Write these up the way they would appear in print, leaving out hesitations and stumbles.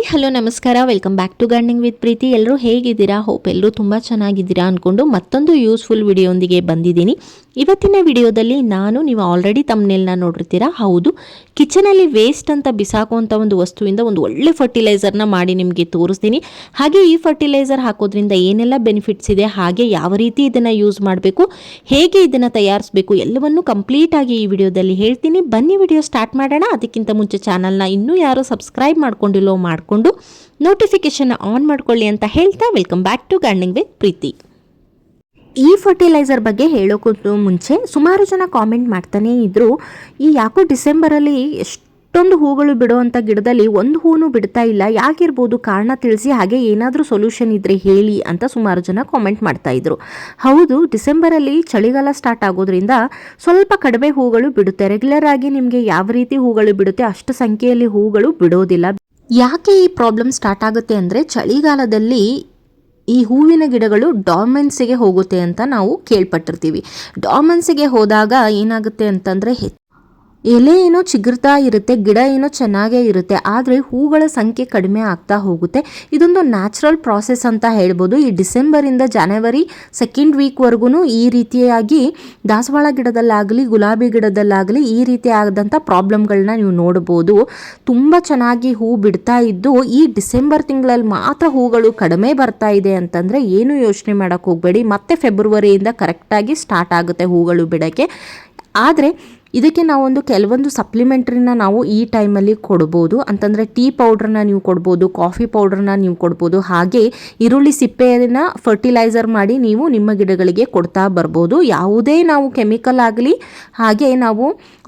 Hello ನಮಸ್ಕಾರ, welcome back to gardening with Preethi. ಎಲ್ಲರೂ ಹೇಗಿದ್ದೀರಾ? ಹೋಪ್ ಎಲ್ಲರೂ ತುಂಬ ಚೆನ್ನಾಗಿದ್ದೀರಾ ಅಂದ್ಕೊಂಡು ಮತ್ತೊಂದು ಯೂಸ್ಫುಲ್ ವಿಡಿಯೋಂದಿಗೆ ಬಂದಿದ್ದೀನಿ. ಇವತ್ತಿನ ವಿಡಿಯೋದಲ್ಲಿ ನೀವು ಆಲ್ರೆಡಿ ತಮ್ಮನೇಲ್ನ ನೋಡಿರ್ತೀರಾ. ಹೌದು, ಕಿಚನಲ್ಲಿ ವೇಸ್ಟ್ ಅಂತ ಬಿಸಾಕುವಂಥ ಒಂದು ವಸ್ತುವಿಂದ ಒಂದು ಒಳ್ಳೆ ಫರ್ಟಿಲೈಸರ್ನ ಮಾಡಿ ನಿಮಗೆ ತೋರಿಸ್ತೀನಿ. ಹಾಗೆ ಈ ಫರ್ಟಿಲೈಸರ್ ಹಾಕೋದ್ರಿಂದ ಏನೆಲ್ಲ ಬೆನಿಫಿಟ್ಸ್ ಇದೆ, ಹಾಗೆ ಯಾವ ರೀತಿ ಇದನ್ನು ಯೂಸ್ ಮಾಡಬೇಕು, ಹೇಗೆ ಇದನ್ನು ತಯಾರಿಸಬೇಕು ಎಲ್ಲವನ್ನೂ ಕಂಪ್ಲೀಟಾಗಿ ಈ ವಿಡಿಯೋದಲ್ಲಿ ಹೇಳ್ತೀನಿ. ಬನ್ನಿ ವಿಡಿಯೋ ಸ್ಟಾರ್ಟ್ ಮಾಡೋಣ. ಅದಕ್ಕಿಂತ ಮುಂಚೆ ಚಾನಲ್ನ ಇನ್ನೂ ಯಾರು ಸಬ್ಸ್ಕ್ರೈಬ್ ಮಾಡ್ಕೊಂಡಿಲ್ಲೋ ಮಾಡಿಕೊಂಡು ನೋಟಿಫಿಕೇಶನ್ ಆನ್ ಮಾಡ್ಕೊಳ್ಳಿ ಅಂತ ಹೇಳ್ತಾ welcome back to gardening with Preethi. ಈ ಫರ್ಟಿಲೈಸರ್ ಬಗ್ಗೆ ಹೇಳೋಕ್ಕೂ ಮುಂಚೆ ಸುಮಾರು ಜನ ಕಾಮೆಂಟ್ ಮಾಡ್ತಾನೇ ಇದ್ರು, ಈ ಯಾಕೋ ಡಿಸೆಂಬರಲ್ಲಿ ಎಷ್ಟೊಂದು ಹೂಗಳು ಬಿಡುವಂಥ ಗಿಡದಲ್ಲಿ ಒಂದು ಹೂನು ಬಿಡ್ತಾ ಇಲ್ಲ, ಯಾಕಿರ್ಬೋದು ಕಾರಣ ತಿಳಿಸಿ, ಹಾಗೆ ಏನಾದರೂ ಸೊಲ್ಯೂಷನ್ ಇದ್ದರೆ ಹೇಳಿ ಅಂತ ಸುಮಾರು ಜನ ಕಾಮೆಂಟ್ ಮಾಡ್ತಾ ಇದ್ರು. ಹೌದು, ಡಿಸೆಂಬರಲ್ಲಿ ಚಳಿಗಾಲ ಸ್ಟಾರ್ಟ್ ಆಗೋದ್ರಿಂದ ಸ್ವಲ್ಪ ಕಡಿಮೆ ಹೂಗಳು ಬಿಡುತ್ತೆ. ರೆಗ್ಯುಲರ್ ಆಗಿ ನಿಮಗೆ ಯಾವ ರೀತಿ ಹೂಗಳು ಬಿಡುತ್ತೆ ಅಷ್ಟು ಸಂಖ್ಯೆಯಲ್ಲಿ ಹೂಗಳು ಬಿಡೋದಿಲ್ಲ. ಯಾಕೆ ಈ ಪ್ರಾಬ್ಲಮ್ ಸ್ಟಾರ್ಟ್ ಆಗುತ್ತೆ ಅಂದರೆ, ಚಳಿಗಾಲದಲ್ಲಿ ಈ ಹೂವಿನ ಗಿಡಗಳು ಡಾರ್ಮೆನ್ಸಿಗೆ ಹೋಗುತ್ತೆ ಅಂತ ನಾವು ಕೇಳ್ಪಟ್ಟಿರ್ತೀವಿ. ಡಾರ್ಮೆನ್ಸಿಗೆ ಹೋದಾಗ ಏನಾಗುತ್ತೆ ಅಂತಂದರೆ, ಎಲೆ ಏನೋ ಚಿಗುರ್ತಾ ಇರುತ್ತೆ, ಗಿಡ ಏನೋ ಚೆನ್ನಾಗೇ ಇರುತ್ತೆ, ಆದರೆ ಹೂಗಳ ಸಂಖ್ಯೆ ಕಡಿಮೆ ಆಗ್ತಾ ಹೋಗುತ್ತೆ. ಇದೊಂದು ನ್ಯಾಚುರಲ್ ಪ್ರಾಸೆಸ್ ಅಂತ ಹೇಳ್ಬೋದು. ಈ ಡಿಸೆಂಬರಿಂದ ಜನವರಿ ಸೆಕೆಂಡ್ ವೀಕ್ವರೆಗೂ ಈ ರೀತಿಯಾಗಿ ದಾಸವಾಳ ಗಿಡದಲ್ಲಾಗಲಿ ಗುಲಾಬಿ ಗಿಡದಲ್ಲಾಗಲಿ ಈ ರೀತಿ ಆದಂಥ ಪ್ರಾಬ್ಲಮ್ಗಳನ್ನ ನೀವು ನೋಡ್ಬೋದು. ತುಂಬ ಚೆನ್ನಾಗಿ ಹೂ ಬಿಡ್ತಾ ಇದ್ದು ಈ ಡಿಸೆಂಬರ್ ತಿಂಗಳಲ್ಲಿ ಮಾತ್ರ ಹೂಗಳು ಕಡಿಮೆ ಬರ್ತಾ ಇದೆ ಅಂತಂದರೆ ಏನು ಯೋಚನೆ ಮಾಡೋಕ್ಕೆ ಹೋಗಬೇಡಿ. ಮತ್ತೆ ಫೆಬ್ರವರಿಯಿಂದ ಕರೆಕ್ಟಾಗಿ ಸ್ಟಾರ್ಟ್ ಆಗುತ್ತೆ ಹೂಗಳು ಬಿಡೋಕ್ಕೆ. ಆದರೆ ಇದಕ್ಕೆ ನಾವೊಂದು ಕೆಲವೊಂದು ಸಪ್ಲಿಮೆಂಟ್ರಿನ ನಾವು ಈ ಟೈಮಲ್ಲಿ ಕೊಡ್ಬೋದು. ಅಂತಂದರೆ ಟೀ ಪೌಡ್ರನ್ನ ನೀವು ಕೊಡ್ಬೋದು, ಕಾಫಿ ಪೌಡ್ರನ್ನ ನೀವು ಕೊಡ್ಬೋದು, ಹಾಗೆ ಈರುಳ್ಳಿ ಸಿಪ್ಪೆಯನ್ನು ಫರ್ಟಿಲೈಸರ್ ಮಾಡಿ ನೀವು ನಿಮ್ಮ ಗಿಡಗಳಿಗೆ ಕೊಡ್ತಾ ಬರ್ಬೋದು. ಯಾವುದೇ ನಾವು ಕೆಮಿಕಲ್ ಆಗಲಿ ಹಾಗೆ ನಾವು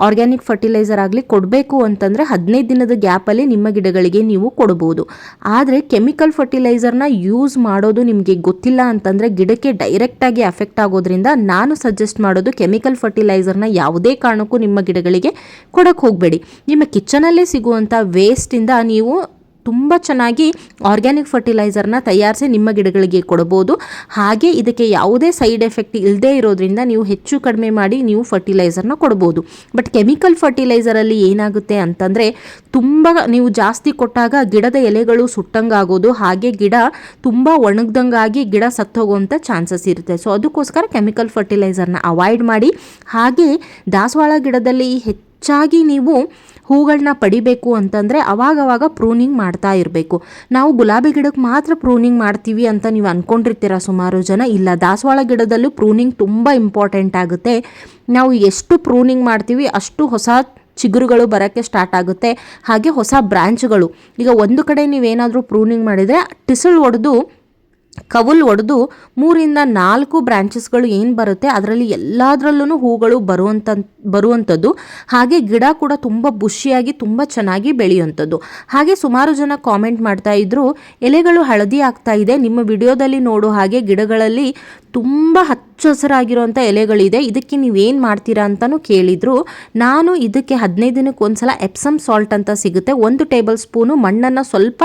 ಆರ್ಗ್ಯಾನಿಕ್ ಫರ್ಟಿಲೈಸರ್ ಆಗಲಿ ಕೊಡಬೇಕು ಅಂತಂದರೆ 15 ದಿನದ ಗ್ಯಾಪಲ್ಲಿ ನಿಮ್ಮ ಗಿಡಗಳಿಗೆ ನೀವು ಕೊಡ್ಬೋದು. ಆದರೆ ಕೆಮಿಕಲ್ ಫರ್ಟಿಲೈಸರ್ನ ಯೂಸ್ ಮಾಡೋದು ನಿಮಗೆ ಗೊತ್ತಿಲ್ಲ ಅಂತಂದರೆ ಗಿಡಕ್ಕೆ ಡೈರೆಕ್ಟಾಗಿ ಅಫೆಕ್ಟ್ ಆಗೋದ್ರಿಂದ ನಾನು ಸಜೆಸ್ಟ್ ಮಾಡೋದು ಕೆಮಿಕಲ್ ಫರ್ಟಿಲೈಸರ್ನ ಯಾವುದೇ ಕಾರಣಕ್ಕೂ ನಿಮ್ಮ ಗಿಡಗಳಿಗೆ ಕೊಡಕ್ಕೆ ಹೋಗಬೇಡಿ. ನಿಮ್ಮ ಕಿಚನಲ್ಲೇ ಸಿಗುವಂಥ ವೇಸ್ಟಿಂದ ನೀವು ತುಂಬ ಚೆನ್ನಾಗಿ ಆರ್ಗ್ಯಾನಿಕ್ ಫರ್ಟಿಲೈಸರ್ನ ತಯಾರಿಸಿ ನಿಮ್ಮ ಗಿಡಗಳಿಗೆ ಕೊಡ್ಬೋದು. ಹಾಗೆ ಇದಕ್ಕೆ ಯಾವುದೇ ಸೈಡ್ ಎಫೆಕ್ಟ್ ಇಲ್ಲದೇ ಇರೋದ್ರಿಂದ ನೀವು ಹೆಚ್ಚು ಕಡಿಮೆ ಮಾಡಿ ನೀವು ಫರ್ಟಿಲೈಸರ್ನ ಕೊಡ್ಬೋದು. ಬಟ್ ಕೆಮಿಕಲ್ ಫರ್ಟಿಲೈಸರಲ್ಲಿ ಏನಾಗುತ್ತೆ ಅಂತಂದರೆ, ತುಂಬ ನೀವು ಜಾಸ್ತಿ ಕೊಟ್ಟಾಗ ಗಿಡದ ಎಲೆಗಳು ಸುಟ್ಟಂಗಾಗೋದು, ಹಾಗೆ ಗಿಡ ತುಂಬ ಒಣಗ್ದಂಗಾಗಿ ಗಿಡ ಸತ್ತೋಗುವಂಥ ಚಾನ್ಸಸ್ ಇರುತ್ತೆ. ಸೊ ಅದಕ್ಕೋಸ್ಕರ ಕೆಮಿಕಲ್ ಫರ್ಟಿಲೈಸರ್ನ ಅವಾಯ್ಡ್ ಮಾಡಿ. ಹಾಗೆ ದಾಸವಾಳ ಗಿಡದಲ್ಲಿ ಹೆಚ್ಚಾಗಿ ನೀವು ಹೂಗಳನ್ನ ಪಡಿಬೇಕು ಅಂತಂದರೆ ಅವಾಗವಾಗ ಪ್ರೂನಿಂಗ್ ಮಾಡ್ತಾ ಇರಬೇಕು. ನಾವು ಗುಲಾಬಿ ಗಿಡಕ್ಕೆ ಮಾತ್ರ ಪ್ರೂನಿಂಗ್ ಮಾಡ್ತೀವಿ ಅಂತ ನೀವು ಅಂದ್ಕೊಂಡಿರ್ತೀರ ಸುಮಾರು ಜನ. ಇಲ್ಲ, ದಾಸವಾಳ ಗಿಡದಲ್ಲೂ ಪ್ರೂನಿಂಗ್ ತುಂಬ ಇಂಪಾರ್ಟೆಂಟ್ ಆಗುತ್ತೆ. ನಾವು ಎಷ್ಟು ಪ್ರೂನಿಂಗ್ ಮಾಡ್ತೀವಿ ಅಷ್ಟು ಹೊಸ ಚಿಗುರುಗಳು ಬರೋಕ್ಕೆ ಸ್ಟಾರ್ಟ್ ಆಗುತ್ತೆ, ಹಾಗೆ ಹೊಸ ಬ್ರ್ಯಾಂಚ್ಗಳು. ಈಗ ಒಂದು ಕಡೆ ನೀವೇನಾದರೂ ಪ್ರೂನಿಂಗ್ ಮಾಡಿದರೆ ಟಿಸಲ್ ಹೊಡೆದು ಕವುಲ್ ಒಡೆದು 3 ರಿಂದ 4 ಬ್ರಾಂಚಸ್ಗಳು ಏನು ಬರುತ್ತೆ ಅದರಲ್ಲಿ ಎಲ್ಲದರಲ್ಲೂ ಹೂಗಳು ಬರುವಂಥದ್ದು. ಹಾಗೆ ಗಿಡ ಕೂಡ ತುಂಬ ಬುಷಿಯಾಗಿ ತುಂಬ ಚೆನ್ನಾಗಿ ಬೆಳೆಯುವಂಥದ್ದು. ಹಾಗೆ ಸುಮಾರು ಜನ ಕಾಮೆಂಟ್ ಮಾಡ್ತಾ ಇದ್ರು, ಎಲೆಗಳು ಹಳದಿ ಆಗ್ತಾ ಇದೆ, ನಿಮ್ಮ ವಿಡಿಯೋದಲ್ಲಿ ನೋಡೋ ಹಾಗೆ ಗಿಡಗಳಲ್ಲಿ ತುಂಬ ಹಚ್ಚ ಹಸಿರಾಗಿರುವಂಥ ಎಲೆಗಳಿದೆ, ಇದಕ್ಕೆ ನೀವೇನು ಮಾಡ್ತೀರಾ ಅಂತಲೂ ಕೇಳಿದರು. ನಾನು ಇದಕ್ಕೆ 15 ದಿನಕ್ಕೆ ಒಂದ್ಸಲ ಎಪ್ಸಮ್ ಸಾಲ್ಟ್ ಅಂತ ಸಿಗುತ್ತೆ, 1 ಟೇಬಲ್ ಸ್ಪೂನು ಮಣ್ಣನ್ನು ಸ್ವಲ್ಪ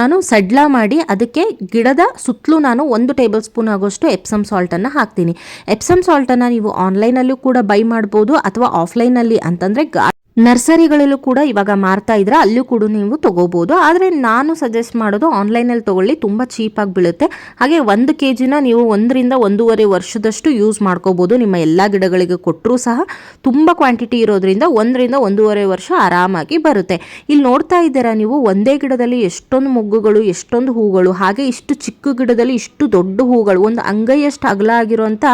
ನಾನು ಸಡ್ಲ ಮಾಡಿ ಅದಕ್ಕೆ ಗಿಡದ ಸುತ್ತಲೂ ನಾನು 1 ಟೇಬಲ್ ಸ್ಪೂನ್ ಆಗೋಷ್ಟು ಎಪ್ಸಮ್ ಸಾಲ್ಟನ್ನು ಹಾಕ್ತೀನಿ. ಎಪ್ಸಮ್ ಸಾಲ್ಟನ್ನು ನೀವು ಆನ್ಲೈನಲ್ಲೂ ಕೂಡ ಬೈ ಮಾಡ್ಬೋದು, ಅಥವಾ ಆಫ್ಲೈನಲ್ಲಿ ಅಂತಂದರೆ ನರ್ಸರಿಗಳಲ್ಲೂ ಕೂಡ ಇವಾಗ ಮಾರ್ತಾ ಇದ್ರೆ ಅಲ್ಲೂ ಕೂಡ ನೀವು ತೊಗೋಬೋದು. ಆದರೆ ನಾನು ಸಜೆಸ್ಟ್ ಮಾಡೋದು ಆನ್ಲೈನಲ್ಲಿ ತೊಗೊಳ್ಳಿ, ತುಂಬ ಚೀಪಾಗಿ ಬೀಳುತ್ತೆ. ಹಾಗೆ 1 kg ನೀವು 1 ರಿಂದ 1.5 ವರ್ಷದಷ್ಟು ಯೂಸ್ ಮಾಡ್ಕೋಬೋದು. ನಿಮ್ಮ ಎಲ್ಲ ಗಿಡಗಳಿಗೆ ಕೊಟ್ಟರೂ ಸಹ ತುಂಬ ಕ್ವಾಂಟಿಟಿ ಇರೋದ್ರಿಂದ 1 ರಿಂದ 1.5 ವರ್ಷ ಆರಾಮಾಗಿ ಬರುತ್ತೆ. ಇಲ್ಲಿ ನೋಡ್ತಾ ಇದ್ದೀರಾ ನೀವು, ಒಂದೇ ಗಿಡದಲ್ಲಿ ಎಷ್ಟೊಂದು ಮೊಗ್ಗುಗಳು, ಎಷ್ಟೊಂದು ಹೂಗಳು, ಹಾಗೆ ಇಷ್ಟು ಚಿಕ್ಕ ಗಿಡದಲ್ಲಿ ಇಷ್ಟು ದೊಡ್ಡ ಹೂಗಳು, ಒಂದು ಅಂಗೈಯಷ್ಟು ಅಗಲ ಆಗಿರುವಂಥ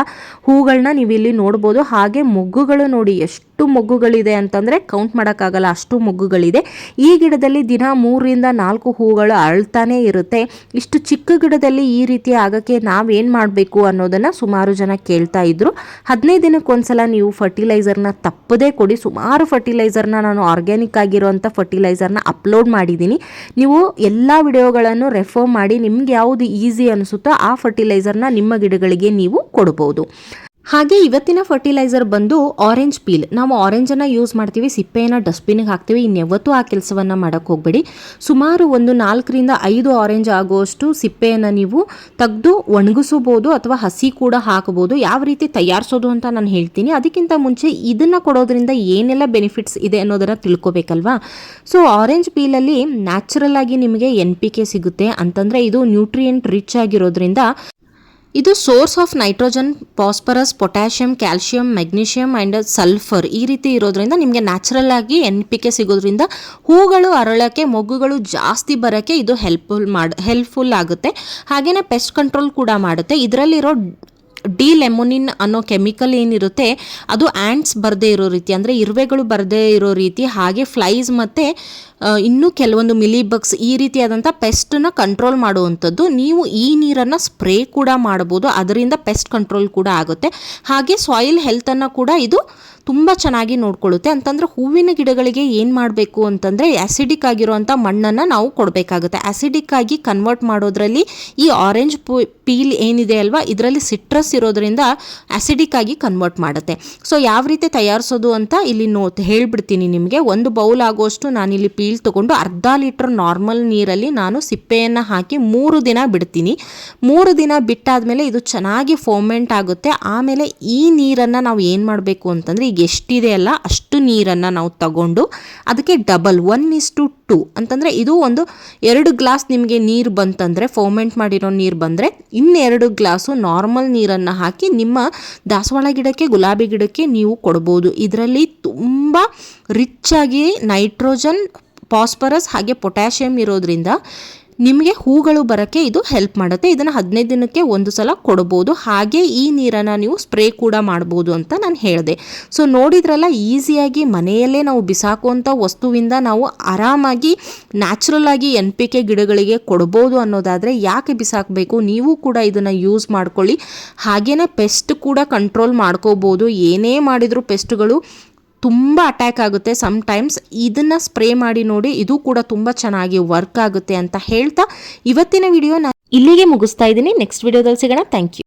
ಹೂಗಳನ್ನ ನೀವು ಇಲ್ಲಿ ನೋಡ್ಬೋದು. ಹಾಗೆ ಮೊಗ್ಗುಗಳು ನೋಡಿ, ಎಷ್ಟು ಮೊಗ್ಗುಗಳಿದೆ ಅಂತಂದರೆ ಕೌಂಟ್ ಮಾಡೋಕ್ಕಾಗಲ್ಲ, ಅಷ್ಟು ಮೊಗ್ಗುಗಳಿದೆ. ಈ ಗಿಡದಲ್ಲಿ ದಿನ 3 ರಿಂದ 4 ಹೂಗಳು ಅರಳ್ತಾನೆ ಇರುತ್ತೆ. ಇಷ್ಟು ಚಿಕ್ಕ ಗಿಡದಲ್ಲಿ ಈ ರೀತಿ ಆಗೋಕ್ಕೆ ನಾವೇನು ಮಾಡಬೇಕು ಅನ್ನೋದನ್ನು ಸುಮಾರು ಜನ ಕೇಳ್ತಾ ಇದ್ರು. 15 ದಿನಕ್ಕೆ ಒಂದ್ಸಲ ನೀವು ಫರ್ಟಿಲೈಸರ್ನ ತಪ್ಪದೇ ಕೊಡಿ. ಸುಮಾರು ಫರ್ಟಿಲೈಸರ್ನ ನಾನು ಆರ್ಗ್ಯಾನಿಕ್ ಆಗಿರುವಂಥ ಫರ್ಟಿಲೈಸರ್ನ ಅಪ್ಲೋಡ್ ಮಾಡಿದ್ದೀನಿ. ನೀವು ಎಲ್ಲ ವಿಡಿಯೋಗಳನ್ನು ರೆಫರ್ ಮಾಡಿ ನಿಮ್ಗೆ ಯಾವುದು ಈಸಿ ಅನಿಸುತ್ತೋ ಆ ಫರ್ಟಿಲೈಸರ್ನ ನಿಮ್ಮ ಗಿಡಗಳಿಗೆ ನೀವು ಕೊಡ್ಬೋದು. ಹಾಗೆ ಇವತ್ತಿನ ಫರ್ಟಿಲೈಸರ್ ಬಂದು ಆರೆಂಜ್ ಪೀಲ್. ನಾವು ಆರೆಂಜನ್ನು ಯೂಸ್ ಮಾಡ್ತೀವಿ, ಸಿಪ್ಪೆಯನ್ನು ಡಸ್ಟ್ಬಿನ್ಗೆ ಹಾಕ್ತೀವಿ. ಇನ್ಯಾವತ್ತೂ ಆ ಕೆಲಸವನ್ನು ಮಾಡೋಕ್ಕೆ ಹೋಗಬೇಡಿ. ಸುಮಾರು ಒಂದು 4ರಿಂದ 5 ಆರೆಂಜ್ ಆಗುವಷ್ಟು ಸಿಪ್ಪೆಯನ್ನು ನೀವು ತೆಗೆದು ಒಣಗಿಸಬಹುದು ಅಥವಾ ಹಸಿ ಕೂಡ ಹಾಕಬಹುದು. ಯಾವ ರೀತಿ ತಯಾರಿಸೋದು ಅಂತ ನಾನು ಹೇಳ್ತೀನಿ. ಅದಕ್ಕಿಂತ ಮುಂಚೆ ಇದನ್ನು ಕೊಡೋದ್ರಿಂದ ಏನೆಲ್ಲ ಬೆನಿಫಿಟ್ಸ್ ಇದೆ ಅನ್ನೋದನ್ನು ತಿಳ್ಕೊಬೇಕಲ್ವಾ. ಸೊ ಆರೆಂಜ್ ಪೀಲಲ್ಲಿ ನ್ಯಾಚುರಲ್ ಆಗಿ ನಿಮಗೆ NPK ಸಿಗುತ್ತೆ. ಅಂತಂದರೆ ಇದು ನ್ಯೂಟ್ರಿಯೆಂಟ್ ರಿಚ್ ಆಗಿರೋದ್ರಿಂದ ಇದು source of nitrogen, phosphorus, potassium, calcium, magnesium and sulphur ಈ ರೀತಿ ಇರೋದ್ರಿಂದ ನಿಮಗೆ ನ್ಯಾಚುರಲ್ ಆಗಿ NPK ಸಿಗೋದ್ರಿಂದ ಹೂಗಳು ಅರಳೋಕ್ಕೆ, ಮೊಗ್ಗುಗಳು ಜಾಸ್ತಿ ಬರೋಕ್ಕೆ ಇದು ಹೆಲ್ಪ್ಫುಲ್ ಆಗುತ್ತೆ. ಹಾಗೆಯೇ ಪೆಸ್ಟ್ ಕಂಟ್ರೋಲ್ ಕೂಡ ಮಾಡುತ್ತೆ. ಇದರಲ್ಲಿರೋ ಡಿಲೆಮೊನಿನ್ ಅನ್ನೋ ಕೆಮಿಕಲ್ ಏನಿರುತ್ತೆ ಅದು ಆ್ಯಂಟ್ಸ್ ಬರದೇ ಇರೋ ರೀತಿ, ಅಂದರೆ ಇರುವೆಗಳು ಬರದೇ ಇರೋ ರೀತಿ, ಹಾಗೆ ಫ್ಲೈಸ್ ಮತ್ತು ಇನ್ನೂ ಕೆಲವೊಂದು ಮಿಲಿಬಗ್ಸ್ ಈ ರೀತಿಯಾದಂಥ ಪೆಸ್ಟನ್ನು ಕಂಟ್ರೋಲ್ ಮಾಡುವಂಥದ್ದು. ನೀವು ಈ ನೀರನ್ನು ಸ್ಪ್ರೇ ಕೂಡ ಮಾಡ್ಬೋದು, ಅದರಿಂದ ಪೆಸ್ಟ್ ಕಂಟ್ರೋಲ್ ಕೂಡ ಆಗುತ್ತೆ. ಹಾಗೆ ಸಾಯಿಲ್ ಹೆಲ್ತನ್ನು ಕೂಡ ಇದು ತುಂಬ ಚೆನ್ನಾಗಿ ನೋಡ್ಕೊಳ್ಳುತ್ತೆ. ಅಂತಂದರೆ ಹೂವಿನ ಗಿಡಗಳಿಗೆ ಏನು ಮಾಡಬೇಕು ಅಂತಂದರೆ ಆ್ಯಸಿಡಿಕ್ ಆಗಿರುವಂಥ ಮಣ್ಣನ್ನು ನಾವು ಕೊಡಬೇಕಾಗುತ್ತೆ. ಆ್ಯಸಿಡಿಕ್ ಆಗಿ ಕನ್ವರ್ಟ್ ಮಾಡೋದ್ರಲ್ಲಿ ಈ ಆರೆಂಜ್ ಪೀಲ್ ಏನಿದೆ ಅಲ್ವಾ, ಇದರಲ್ಲಿ ಸಿಟ್ರಸ್ ಇರೋದ್ರಿಂದ ಆ್ಯಸಿಡಿಕ್ ಆಗಿ ಕನ್ವರ್ಟ್ ಮಾಡುತ್ತೆ. ಸೊ ಯಾವ ರೀತಿ ತಯಾರಿಸೋದು ಅಂತ ಇಲ್ಲಿ ಹೇಳ್ಬಿಡ್ತೀನಿ ನಿಮಗೆ. 1 ಬೌಲ್ ಆಗುವಷ್ಟು ನಾನಿಲ್ಲಿ ಪೀಲ್ ತೊಗೊಂಡು ಅರ್ಧ ಲೀಟ್ರ್ ನಾರ್ಮಲ್ ನೀರಲ್ಲಿ ನಾನು ಸಿಪ್ಪೆಯನ್ನು ಹಾಕಿ 3 ದಿನ ಬಿಡ್ತೀನಿ. 3 ದಿನ ಬಿಟ್ಟಾದಮೇಲೆ ಇದು ಚೆನ್ನಾಗಿ ಫೋಮೆಂಟ್ ಆಗುತ್ತೆ. ಆಮೇಲೆ ಈ ನೀರನ್ನು ನಾವು ಏನು ಮಾಡಬೇಕು ಅಂತಂದರೆ, ಈಗ ಎಷ್ಟಿದೆ ಅಲ್ಲ ಅಷ್ಟು ನೀರನ್ನು ನಾವು ತಗೊಂಡು ಅದಕ್ಕೆ ಡಬಲ್ 1:2 ಅಂತಂದರೆ ಇದು ಒಂದು 2 ಗ್ಲಾಸ್ ನಿಮಗೆ ನೀರು ಬಂತಂದರೆ, ಫೋಮೆಂಟ್ ಮಾಡಿರೋ ನೀರು ಬಂದರೆ, ಇನ್ನೆರಡು ಗ್ಲಾಸು ನಾರ್ಮಲ್ ನೀರನ್ನು ಹಾಕಿ ನಿಮ್ಮ ದಾಸವಾಳ ಗಿಡಕ್ಕೆ, ಗುಲಾಬಿ ಗಿಡಕ್ಕೆ ನೀವು ಕೊಡ್ಬೋದು. ಇದರಲ್ಲಿ ತುಂಬ ರಿಚ್ ಆಗಿ ನೈಟ್ರೋಜನ್, ಫಾಸ್ಫರಸ್ ಹಾಗೆ ಪೊಟ್ಯಾಷಿಯಮ್ ಇರೋದ್ರಿಂದ ನಿಮಗೆ ಹೂಗಳು ಬರೋಕ್ಕೆ ಇದು ಹೆಲ್ಪ್ ಮಾಡುತ್ತೆ. ಇದನ್ನು 15 ದಿನಕ್ಕೆ ಒಂದು ಸಲ ಕೊಡ್ಬೋದು. ಹಾಗೆ ಈ ನೀರನ್ನು ನೀವು ಸ್ಪ್ರೇ ಕೂಡ ಮಾಡ್ಬೋದು ಅಂತ ನಾನು ಹೇಳಿದೆ. ಸೊ ನೋಡಿದ್ರಲ್ಲ, ಈಸಿಯಾಗಿ ಮನೆಯಲ್ಲೇ ನಾವು ಬಿಸಾಕುವಂಥ ವಸ್ತುವಿಂದ ನಾವು ಆರಾಮಾಗಿ ನ್ಯಾಚುರಲ್ ಆಗಿ NPK ಗಿಡಗಳಿಗೆ ಕೊಡ್ಬೋದು ಅನ್ನೋದಾದರೆ ಯಾಕೆ ಬಿಸಾಕಬೇಕು. ನೀವು ಕೂಡ ಇದನ್ನು ಯೂಸ್ ಮಾಡ್ಕೊಳ್ಳಿ. ಹಾಗೆಯೇ ಪೆಸ್ಟ್ ಕೂಡ ಕಂಟ್ರೋಲ್ ಮಾಡ್ಕೋಬೋದು. ಏನೇ ಮಾಡಿದರೂ ಪೆಸ್ಟ್ಗಳು ತುಂಬ ಅಟ್ಯಾಕ್ ಆಗುತ್ತೆ ಸಮ್ಟೈಮ್ಸ್. ಇದನ್ನು ಸ್ಪ್ರೇ ಮಾಡಿ ನೋಡಿ, ಇದು ಕೂಡ ತುಂಬ ಚೆನ್ನಾಗಿ ವರ್ಕ್ ಆಗುತ್ತೆ ಅಂತ ಹೇಳ್ತಾ ಇವತ್ತಿನ ವಿಡಿಯೋ ನಾನು ಇಲ್ಲಿಗೆ ಮುಗಿಸ್ತಾ ಇದ್ದೀನಿ. ನೆಕ್ಸ್ಟ್ ವಿಡಿಯೋದಲ್ಲಿ ಸಿಗೋಣ. Thank you.